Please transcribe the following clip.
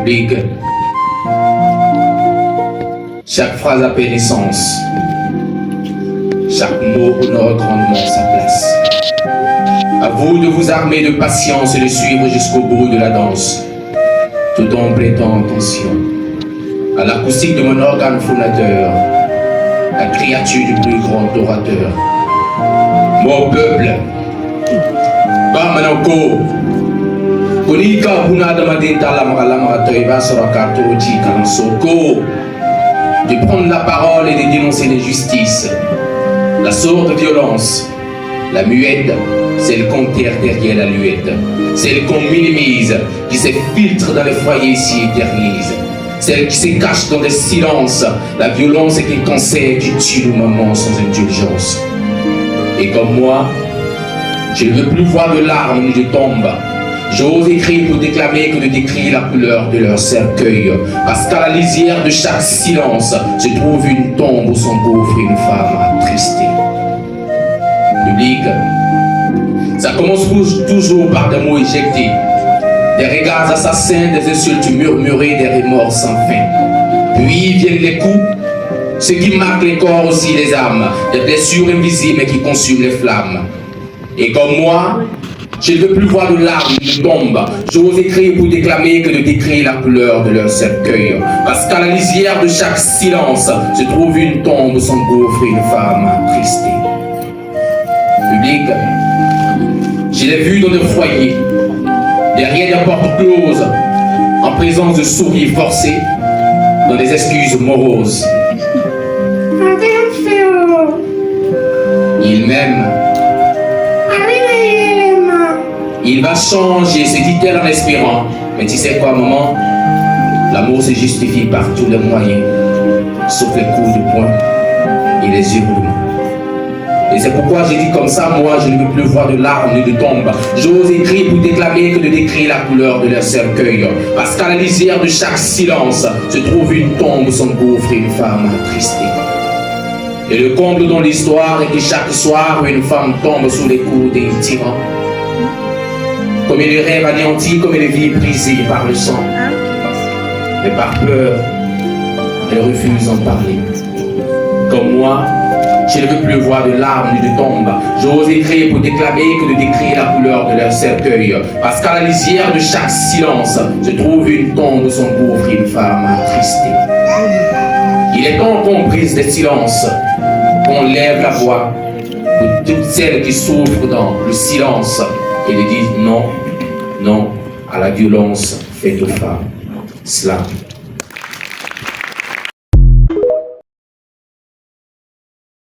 Public. Chaque phrase appelle essence. Chaque mot honore grandement sa place. À vous de vous armer de patience et de suivre jusqu'au bout de la danse, tout en prêtant attention à l'acoustique de mon organe fondateur, la créature du plus grand orateur. Mon peuple, Bamanoko, Konika Bunada Madinta Lamara Toiva Sorakato Kansoko, de prendre la parole et de dénoncer l'injustice, la sourde violence, la muette, celle qu'on terre derrière la luette, celle qu'on minimise, qui se filtre dans les foyers et s'y éternise, celle qui se cache dans des silences, la violence est un cancer qui tue nos mamans sans indulgence. Et comme moi, je ne veux plus voir de larmes ni de tombes. J'ose écrire pour déclamer que de décrire la couleur de leur cercueil, parce qu'à la lisière de chaque silence se trouve une tombe où s'engouffre une femme attristée. Public, ça commence toujours par des mots éjectés, des regards assassins, des insultes murmurées, des remords sans fin. Puis viennent les coups, ce qui marque les corps aussi les âmes, des blessures invisibles qui consument les flammes. Et comme moi, je ne veux plus voir de larmes ni de tombes. J'ose écrire pour déclamer que de décrire la couleur de leur cercueil. Parce qu'à la lisière de chaque silence se trouve une tombe où s'engouffre une femme attristée. Public, je l'ai vu dans des foyers, derrière des portes closes, en présence de sourires forcés, dans des excuses moroses. Il m'aime. Il va changer, se dit-elle en espérant. Mais tu sais quoi, maman? L'amour se justifie par tous les moyens, sauf les coups de poing et les hurlements. Et c'est pourquoi j'ai dit comme ça, moi, je ne veux plus voir de larmes ni de tombes. J'ose écrire pour déclamer que de décrire la couleur de leur cercueil. Parce qu'à la lisière de chaque silence se trouve une tombe où s'engouffre une femme attristée. Et le comble dans l'histoire est que chaque soir, une femme tombe sous les coups d'un tyran. Comme les rêves anéantis, comme les vies brisées par le sang. Mais par peur, elle refuse d'en parler. Comme moi, je ne veux plus voir de larmes ni de tombes. J'ose écrire pour déclamer que de décrire la couleur de leur cercueil. Parce qu'à la lisière de chaque silence se trouve une tombe où s'engouffre une femme attristée. Il est temps qu'on brise des silences, qu'on lève la voix pour toutes celles qui souffrent dans le silence et de dire non, non à la violence faite aux femmes. Slam.